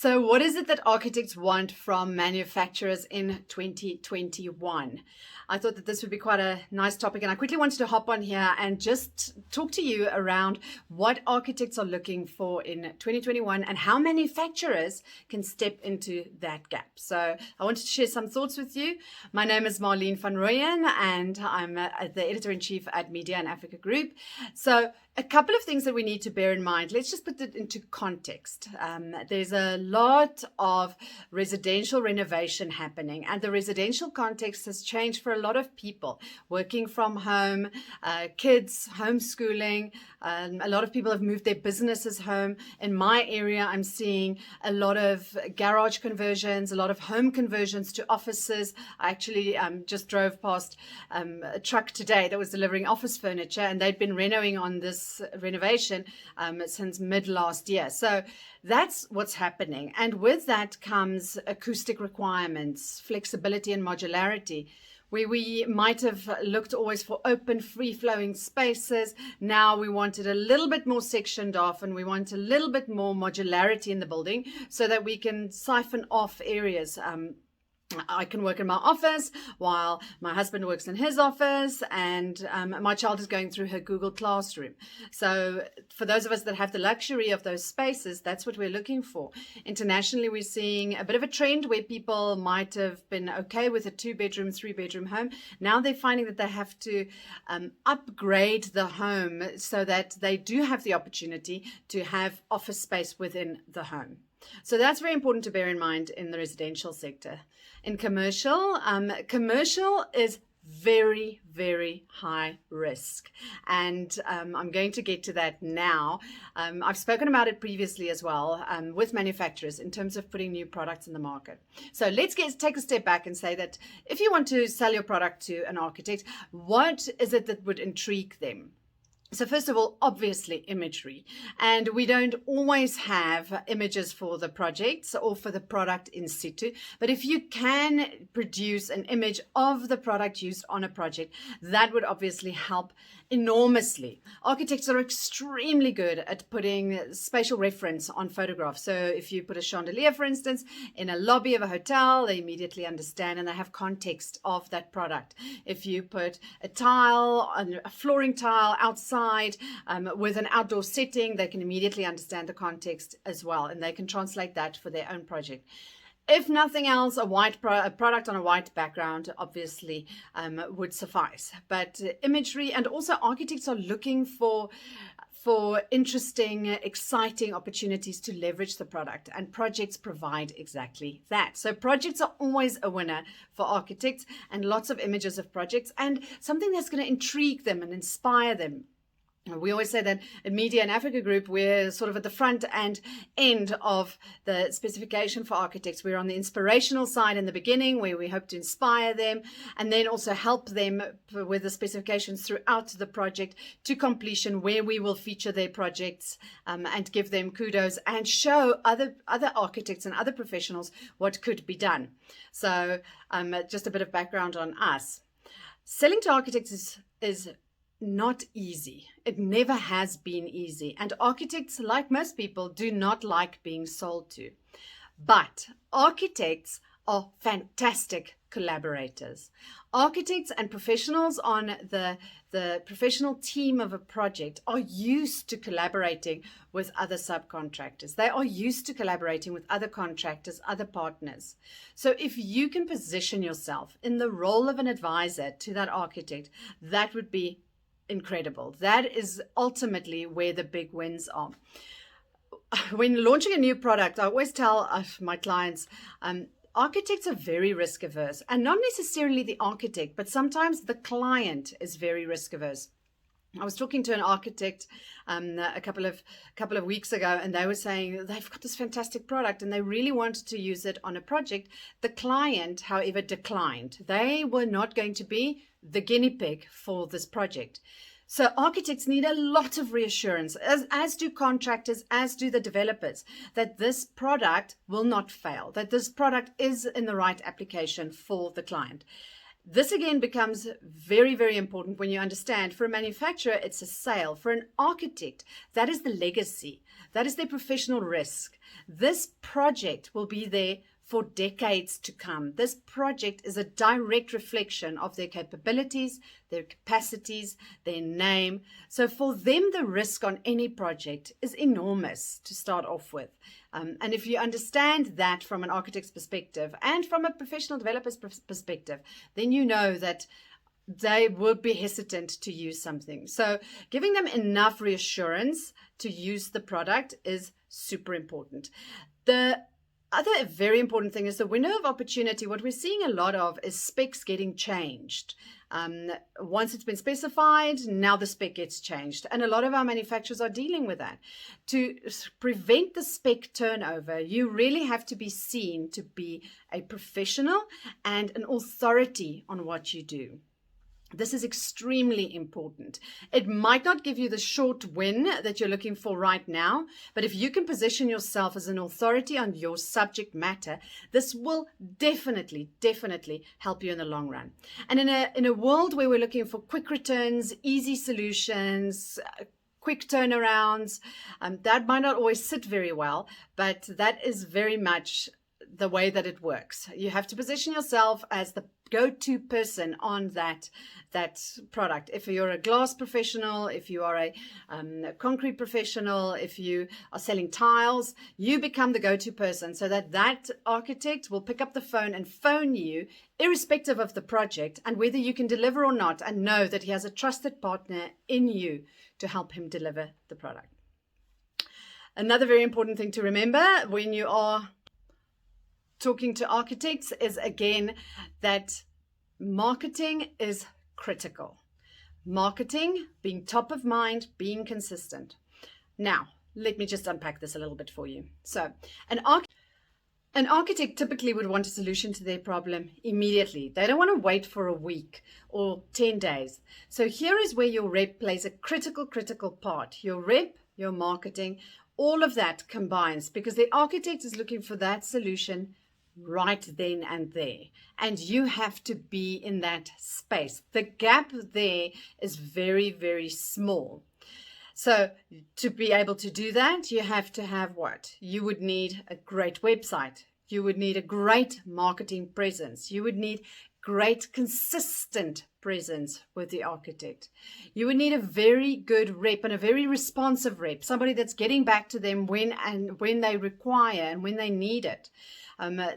So what is it that architects want from manufacturers in 2021? I thought that this would be quite a nice topic, and I quickly wanted to hop on here and just talk to you around what architects are looking for in 2021 and how manufacturers can step into that gap. So I wanted to share some thoughts with you. My name is Marlene van Rooyen, and I'm the editor-in-chief at Media and Africa Group. So a couple of things that we need to bear in mind. Let's just put it into context. There's a lot of residential renovation happening, and the residential context has changed for a lot of people. Working from home, kids, homeschooling, a lot of people have moved their businesses home. In my area, I'm seeing a lot of garage conversions, a lot of home conversions to offices. I actually just drove past a truck today that was delivering office furniture, and they'd been renovating on this renovation since mid last year. So that's what's happening. And with that comes acoustic requirements, flexibility and modularity. Where we might have looked always for open, free-flowing spaces, now we wanted a little bit more sectioned off, and we want a little bit more modularity in the building so that we can siphon off areas. I can work in my office while my husband works in his office, and my child is going through her Google Classroom. So for those of us that have the luxury of those spaces, that's what we're looking for. Internationally, we're seeing a bit of a trend where people might have been okay with a 2-bedroom, 3-bedroom home. Now they're finding that they have to upgrade the home so that they do have the opportunity to have office space within the home. So that's very important to bear in mind in the residential sector. In commercial, commercial is very, very high risk. And I'm going to get to that now. I've spoken about it previously as well with manufacturers in terms of putting new products in the market. So let's take a step back and say that if you want to sell your product to an architect, what is it that would intrigue them? So first of all, obviously imagery, and we don't always have images for the projects or for the product in situ, but if you can produce an image of the product used on a project, that would obviously help enormously. Architects are extremely good at putting spatial reference on photographs. So if you put a chandelier, for instance, in a lobby of a hotel, they immediately understand and they have context of that product. If you put a tile, a flooring tile outside, with an outdoor setting, they can immediately understand the context as well, and they can translate that for their own project. If nothing else, a product on a white background obviously would suffice. But imagery, and also architects are looking for interesting, exciting opportunities to leverage the product, and projects provide exactly that. So projects are always a winner for architects, and lots of images of projects and something that's going to intrigue them and inspire them. We always say that at Media and Africa Group, we're sort of at the front and end of the specification for architects. We're on the inspirational side in the beginning, where we hope to inspire them and then also help them with the specifications throughout the project to completion, where we will feature their projects and give them kudos and show other architects and other professionals what could be done. So just a bit of background on us. Selling to architects is not easy. It never has been easy. And architects, like most people, do not like being sold to. But architects are fantastic collaborators. Architects and professionals on the professional team of a project are used to collaborating with other subcontractors. They are used to collaborating with other contractors, other partners. So if you can position yourself in the role of an advisor to that architect, that would be incredible. That is ultimately where the big wins are. When launching a new product, I always tell my clients, architects are very risk averse, and not necessarily the architect, but sometimes the client is very risk averse. I was talking to an architect a couple of weeks ago, and they were saying they've got this fantastic product and they really wanted to use it on a project. The client, however, declined. They were not going to be the guinea pig for this project. So architects need a lot of reassurance, as do contractors, as do the developers, that this product will not fail, that this product is in the right application for the client. This again becomes very, very important when you understand for a manufacturer, it's a sale. For an architect, that is the legacy. That is their professional risk. This project will be there for decades to come. This project is a direct reflection of their capabilities, their capacities, their name. So for them, the risk on any project is enormous to start off with. And if you understand that from an architect's perspective and from a professional developer's perspective, then you know that they would be hesitant to use something. So giving them enough reassurance to use the product is super important. The other very important thing is the window of opportunity. What we're seeing a lot of is specs getting changed. Once it's been specified, now the spec gets changed. And a lot of our manufacturers are dealing with that. To prevent the spec turnover, you really have to be seen to be a professional and an authority on what you do. This is extremely important. It might not give you the short win that you're looking for right now, but if you can position yourself as an authority on your subject matter, this will definitely help you in the long run. And in a world where we're looking for quick returns, easy solutions, quick turnarounds, that might not always sit very well, but that is very much the way that it works. You have to position yourself as the go-to person on that product. If you're a glass professional, if you are a concrete professional, if you are selling tiles, you become the go-to person so that architect will pick up the phone and phone you irrespective of the project and whether you can deliver or not, and know that he has a trusted partner in you to help him deliver the product. Another very important thing to remember when you are talking to architects is, again, that marketing is critical. Marketing, being top of mind, being consistent. Now, let me just unpack this a little bit for you. So, an architect typically would want a solution to their problem immediately. They don't want to wait for a week or 10 days. So here is where your rep plays a critical part. Your rep, your marketing, all of that combines, because the architect is looking for that solution right then and there, and you have to be in that space. The gap there is very small. So to be able to do that, you have to have what? You would need a great website. You would need a great marketing presence. You would need great consistent presence with the architect. You would need a very good rep and a very responsive rep, somebody that's getting back to them when they require and when they need it.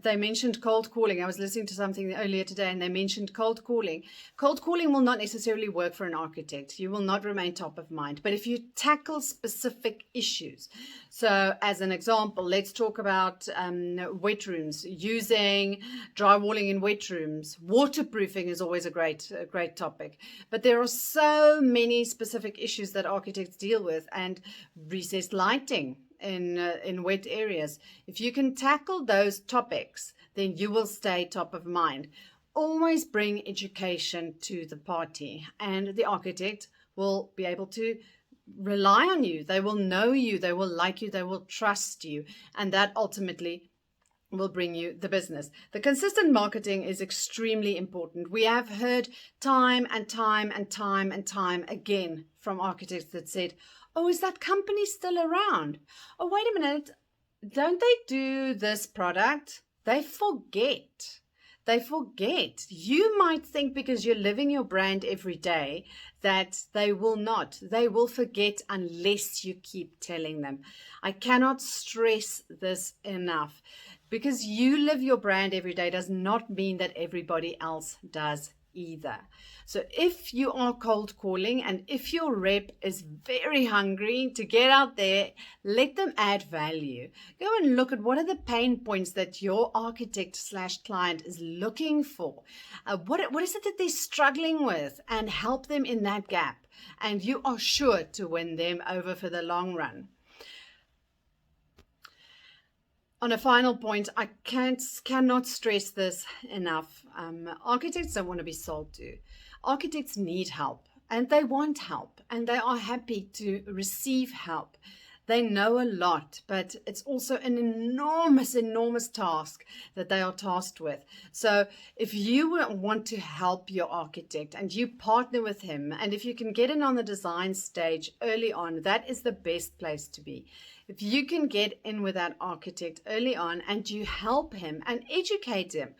They mentioned cold calling. I was listening to something earlier today and they mentioned cold calling. Cold calling will not necessarily work for an architect. You will not remain top of mind. But if you tackle specific issues, so as an example, let's talk about wet rooms, using drywalling in wet rooms. Waterproofing is always a great topic. But there are so many specific issues that architects deal with, and recessed lighting in wet areas. If you can tackle those topics, then you will stay top of mind. Always bring education to the party, and the architect will be able to rely on you. They will know you, they will like you, they will trust you, and that ultimately will bring you the business. The consistent marketing is extremely important. We have heard time and time again from architects that said, "Oh, is that company still around? Oh, wait a minute. Don't they do this product?" They forget. You might think because you're living your brand every day that they will not. They will forget unless you keep telling them. I cannot stress this enough. Because you live your brand every day does not mean that everybody else does either. So if you are cold calling and if your rep is very hungry to get out there, let them add value. Go and look at what are the pain points that your architect/client is looking for. What is it that they're struggling with, and help them in that gap. And you are sure to win them over for the long run. On a final point, I cannot stress this enough. Architects don't want to be sold to. Architects need help, and they want help, and they are happy to receive help. They know a lot, but it's also an enormous task that they are tasked with. So if you want to help your architect and you partner with him, and if you can get in on the design stage early on, that is the best place to be. If you can get in with that architect early on and you help him and educate him.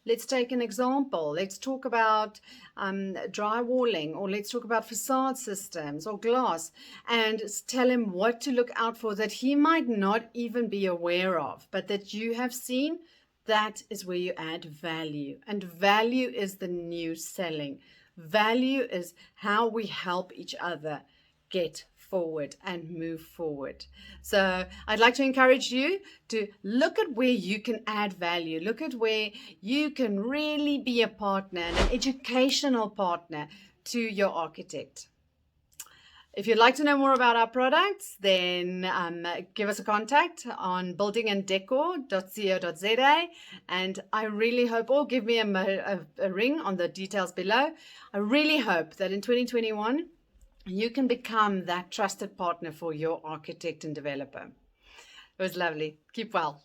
Let's take an example. Let's talk about drywalling, or let's talk about facade systems or glass, and tell him what to look out for that he might not even be aware of, but that you have seen. That is where you add value. And value is the new selling. Value is how we help each other get forward and move forward. So I'd like to encourage you to look at where you can add value. Look at where you can really be a partner and an educational partner to your architect. If you'd like to know more about our products, then give us a contact on buildinganddecor.co.za, and I really hope, or give me a ring on the details below. I really hope that in 2021, you can become that trusted partner for your architect and developer. It was lovely. Keep well.